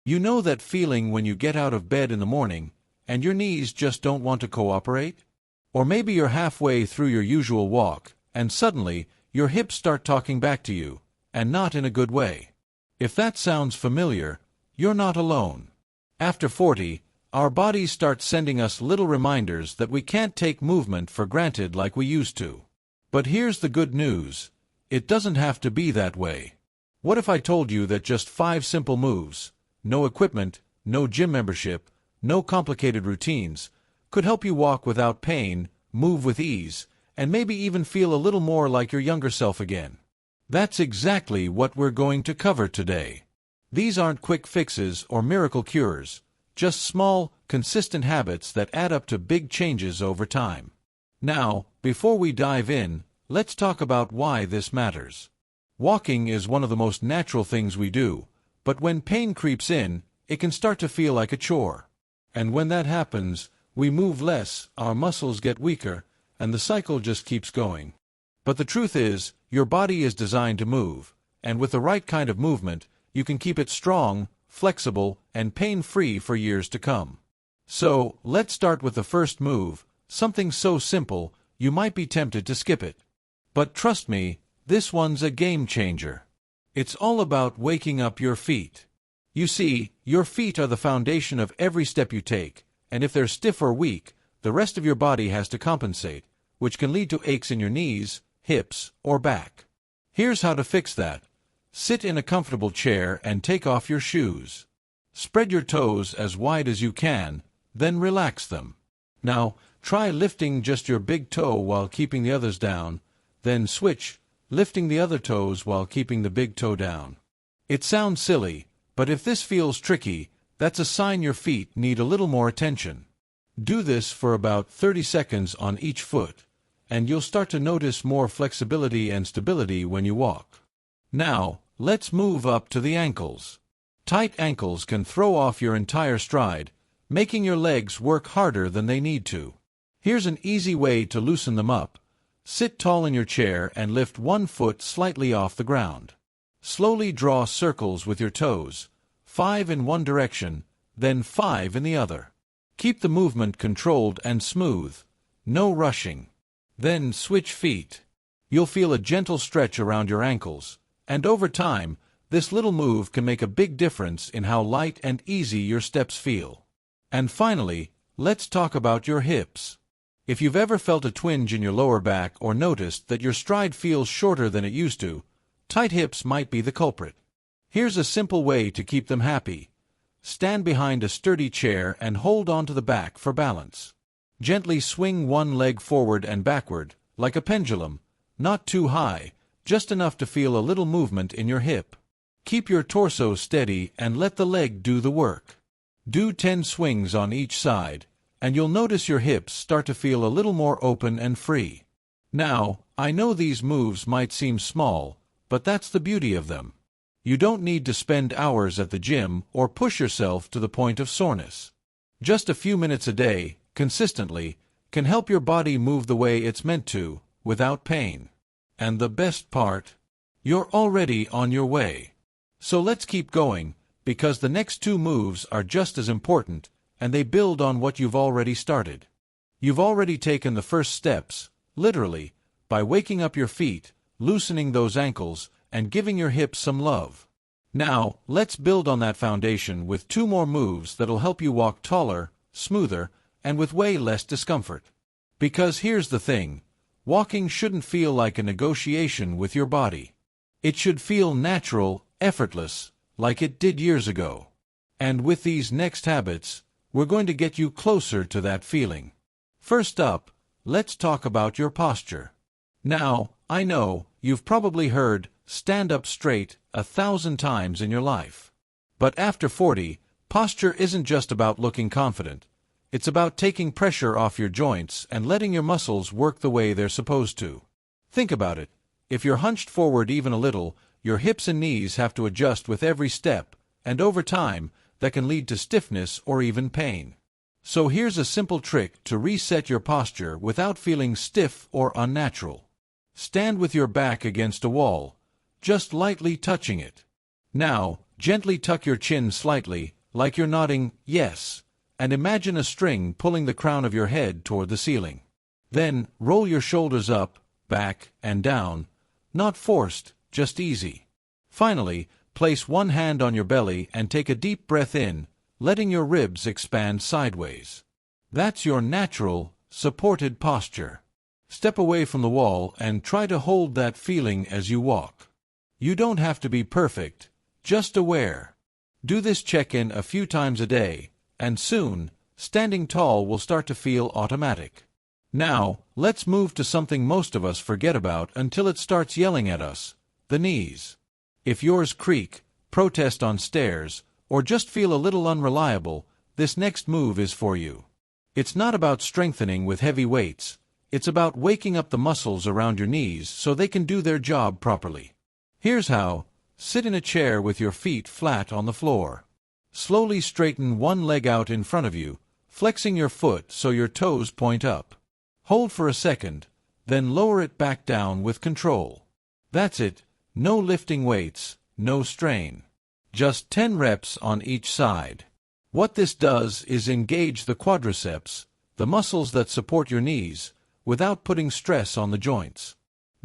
You know that feeling when you get out of bed in the morning, and your knees just don't want to cooperate? Or maybe you're halfway through your usual walk, and suddenly, your hips start talking back to you, and not in a good way. If that sounds familiar, you're not alone. After 40, our bodies start sending us little reminders that we can't take movement for granted like we used to. But here's the good news. It doesn't have to be that way. What if I told you that just 5 simple moves, no equipment, no gym membership, no complicated routines, could help you walk without pain, move with ease, and maybe even feel a little more like your younger self again? That's exactly what we're going to cover today. These aren't quick fixes or miracle cures, just small, consistent habits that add up to big changes over time. Now, before we dive in, let's talk about why this matters. Walking is one of the most natural things we do, but when pain creeps in, it can start to feel like a chore. And when that happens, we move less, our muscles get weaker, and the cycle just keeps going. But the truth is, your body is designed to move, and with the right kind of movement, you can keep it strong, flexible, and pain-free for years to come. So, let's start with the first move, something so simple, you might be tempted to skip it. But trust me, this one's a game changer. It's all about waking up your feet. You see, your feet are the foundation of every step you take, and if they're stiff or weak, the rest of your body has to compensate, which can lead to aches in your knees, hips, or back. Here's how to fix that. Sit in a comfortable chair and take off your shoes. Spread your toes as wide as you can, then relax them. Now, try lifting just your big toe while keeping the others down, then switch, lifting the other toes while keeping the big toe down. It sounds silly, but if this feels tricky, that's a sign your feet need a little more attention. Do this for about 30 seconds on each foot, and you'll start to notice more flexibility and stability when you walk. Now, let's move up to the ankles. Tight ankles can throw off your entire stride, making your legs work harder than they need to. Here's an easy way to loosen them up. Sit tall in your chair and lift one foot slightly off the ground. Slowly draw circles with your toes, 5 in one direction, then 5 in the other. Keep the movement controlled and smooth, no rushing. Then switch feet. You'll feel a gentle stretch around your ankles, and over time, this little move can make a big difference in how light and easy your steps feel. And finally, let's talk about your hips. If you've ever felt a twinge in your lower back or noticed that your stride feels shorter than it used to, tight hips might be the culprit. Here's a simple way to keep them happy. Stand behind a sturdy chair and hold onto the back for balance. Gently swing one leg forward and backward, like a pendulum, not too high, just enough to feel a little movement in your hip. Keep your torso steady and let the leg do the work. Do 10 swings on each side, and you'll notice your hips start to feel a little more open and free. Now, I know these moves might seem small, but that's the beauty of them. You don't need to spend hours at the gym or push yourself to the point of soreness. Just a few minutes a day, consistently, can help your body move the way it's meant to, without pain. And the best part? You're already on your way. So let's keep going, because the next 2 moves are just as important, and they build on what you've already started. You've already taken the first steps, literally, by waking up your feet, loosening those ankles, and giving your hips some love. Now, let's build on that foundation with 2 more moves that'll help you walk taller, smoother, and with way less discomfort. Because here's the thing, walking shouldn't feel like a negotiation with your body. It should feel natural, effortless, like it did years ago. And with these next habits, we're going to get you closer to that feeling. First up, let's talk about your posture. Now, I know, you've probably heard, stand up straight, 1,000 times in your life. But after 40, posture isn't just about looking confident. It's about taking pressure off your joints and letting your muscles work the way they're supposed to. Think about it. If you're hunched forward even a little, your hips and knees have to adjust with every step, and over time, that can lead to stiffness or even pain. So here's a simple trick to reset your posture without feeling stiff or unnatural. Stand with your back against a wall, just lightly touching it. Now, Gently tuck your chin slightly, like you're nodding yes, and imagine a string pulling the crown of your head toward the ceiling. Then, roll your shoulders up, back, and down, not forced, just easy. Finally, place one hand on your belly and take a deep breath in, letting your ribs expand sideways. That's your natural, supported posture. Step away from the wall and try to hold that feeling as you walk. You don't have to be perfect, just aware. Do this check-in a few times a day, and soon, standing tall will start to feel automatic. Now, let's move to something most of us forget about until it starts yelling at us: the knees. If yours creak, protest on stairs, or just feel a little unreliable, this next move is for you. It's not about strengthening with heavy weights. It's about waking up the muscles around your knees so they can do their job properly. Here's how. Sit in a chair with your feet flat on the floor. Slowly straighten one leg out in front of you, flexing your foot so your toes point up. Hold for a second, then lower it back down with control. That's it. No lifting weights, no strain. Just 10 reps on each side. What this does is engage the quadriceps, the muscles that support your knees, without putting stress on the joints.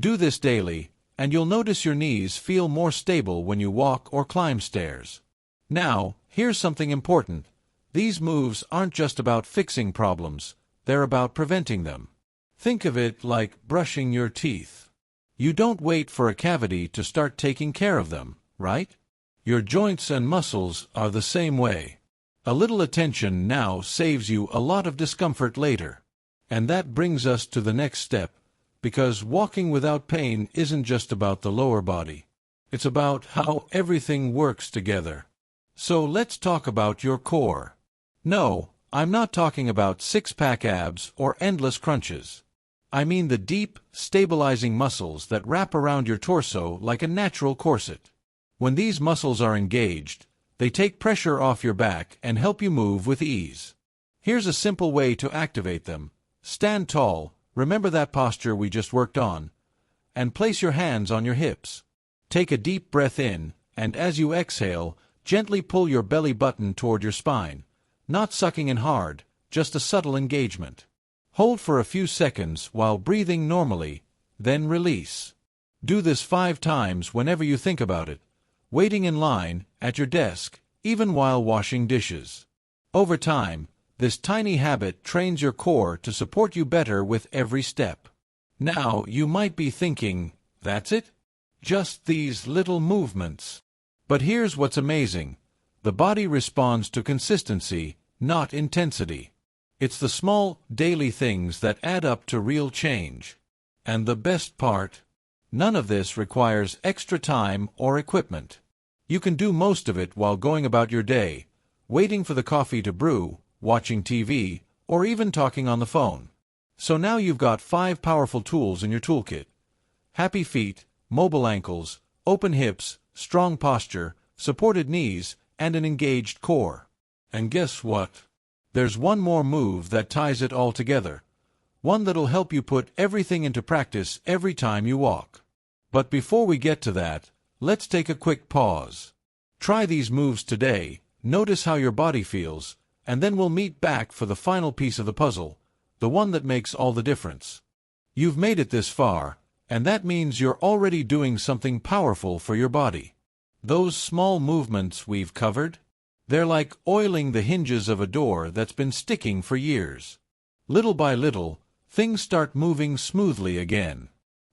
Do this daily, and you'll notice your knees feel more stable when you walk or climb stairs. Now, here's something important. These moves aren't just about fixing problems, they're about preventing them. Think of it like brushing your teeth. You don't wait for a cavity to start taking care of them, right? Your joints and muscles are the same way. A little attention now saves you a lot of discomfort later. And that brings us to the next step, because walking without pain isn't just about the lower body. It's about how everything works together. So let's talk about your core. No, I'm not talking about six-pack abs or endless crunches. I mean the deep, stabilizing muscles that wrap around your torso like a natural corset. When these muscles are engaged, they take pressure off your back and help you move with ease. Here's a simple way to activate them. Stand tall, remember that posture we just worked on, and place your hands on your hips. Take a deep breath in, and as you exhale, gently pull your belly button toward your spine, not sucking in hard, just a subtle engagement. Hold for a few seconds while breathing normally, then release. Do this 5 times whenever you think about it, waiting in line, at your desk, even while washing dishes. Over time, this tiny habit trains your core to support you better with every step. Now, you might be thinking, that's it? Just these little movements. But here's what's amazing. The body responds to consistency, not intensity. It's the small, daily things that add up to real change. And the best part? None of this requires extra time or equipment. You can do most of it while going about your day, waiting for the coffee to brew, watching TV, or even talking on the phone. So now you've got 5 powerful tools in your toolkit. Happy feet, mobile ankles, open hips, strong posture, supported knees, and an engaged core. And guess what? There's one more move that ties it all together. One that'll help you put everything into practice every time you walk. But before we get to that, let's take a quick pause. Try these moves today, notice how your body feels, and then we'll meet back for the final piece of the puzzle, the one that makes all the difference. You've made it this far, and that means you're already doing something powerful for your body. Those small movements we've covered, they're like oiling the hinges of a door that's been sticking for years. Little by little, things start moving smoothly again.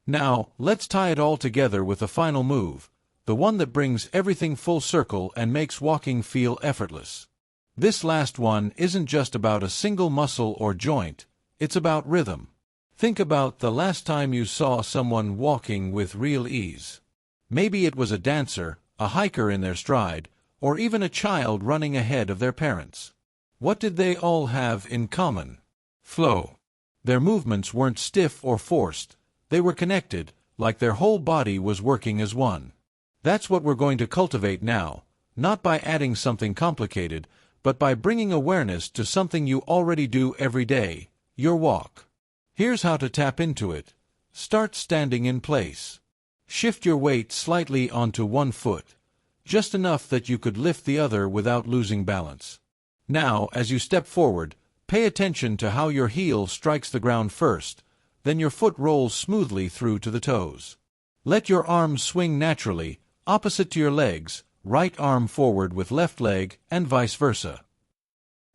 Now, let's tie it all together with the final move, the one that brings everything full circle and makes walking feel effortless. This last one isn't just about a single muscle or joint, it's about rhythm. Think about the last time you saw someone walking with real ease. Maybe it was a dancer, a hiker in their stride, or even a child running ahead of their parents. What did they all have in common? Flow. Their movements weren't stiff or forced, they were connected, like their whole body was working as one. That's what we're going to cultivate now, not by adding something complicated, but by bringing awareness to something you already do every day, your walk. Here's how to tap into it. Start standing in place. Shift your weight slightly onto one foot. just enough that you could lift the other without losing balance. Now, as you step forward, pay attention to how your heel strikes the ground first, then your foot rolls smoothly through to the toes. Let your arms swing naturally, opposite to your legs, right arm forward with left leg, and vice versa.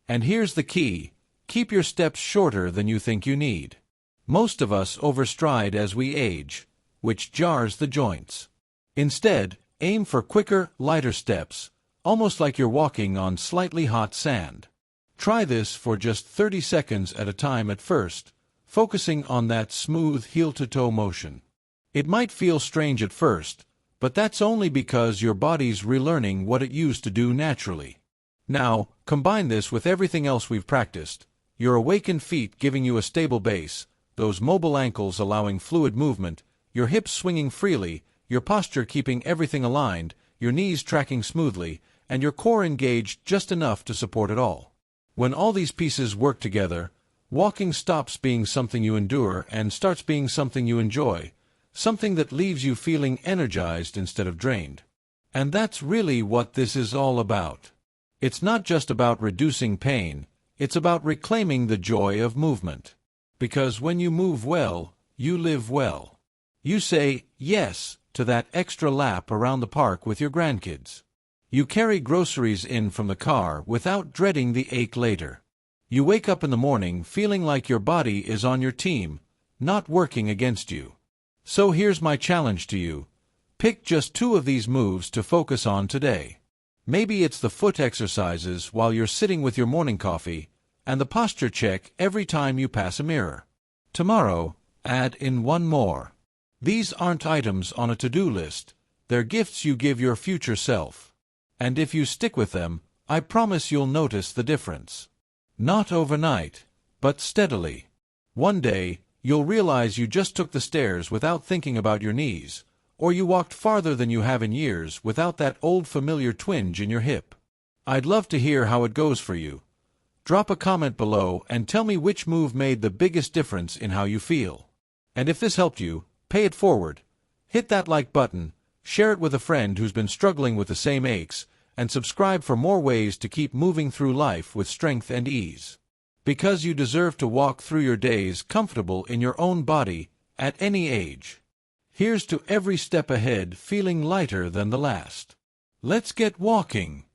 And here's the key: keep your steps shorter than you think you need. Most of us overstride as we age, which jars the joints. Instead, aim for quicker, lighter steps, almost like you're walking on slightly hot sand. Try this for just 30 seconds at a time at first, focusing on that smooth heel-to-toe motion. It might feel strange at first, but that's only because your body's relearning what it used to do naturally. Now, combine this with everything else we've practiced: your awakened feet giving you a stable base, those mobile ankles allowing fluid movement, your hips swinging freely, your posture keeping everything aligned, your knees tracking smoothly, and your core engaged just enough to support it all. When all these pieces work together, walking stops being something you endure and starts being something you enjoy, something that leaves you feeling energized instead of drained. And that's really what this is all about. It's not just about reducing pain, it's about reclaiming the joy of movement. Because when you move well, you live well. You say yes to that extra lap around the park with your grandkids. You carry groceries in from the car without dreading the ache later. You wake up in the morning feeling like your body is on your team, not working against you. So here's my challenge to you. Pick just 2 of these moves to focus on today. Maybe it's the foot exercises while you're sitting with your morning coffee, and the posture check every time you pass a mirror. Tomorrow, add in 1 more. These aren't items on a to-do list, they're gifts you give your future self. And if you stick with them, I promise you'll notice the difference. Not overnight, but steadily. One day, you'll realize you just took the stairs without thinking about your knees, or you walked farther than you have in years without that old familiar twinge in your hip. I'd love to hear how it goes for you. Drop a comment below and tell me which move made the biggest difference in how you feel. And if this helped you, pay it forward. Hit that like button, share it with a friend who's been struggling with the same aches, and subscribe for more ways to keep moving through life with strength and ease. Because you deserve to walk through your days comfortable in your own body, at any age. Here's to every step ahead feeling lighter than the last. Let's get walking.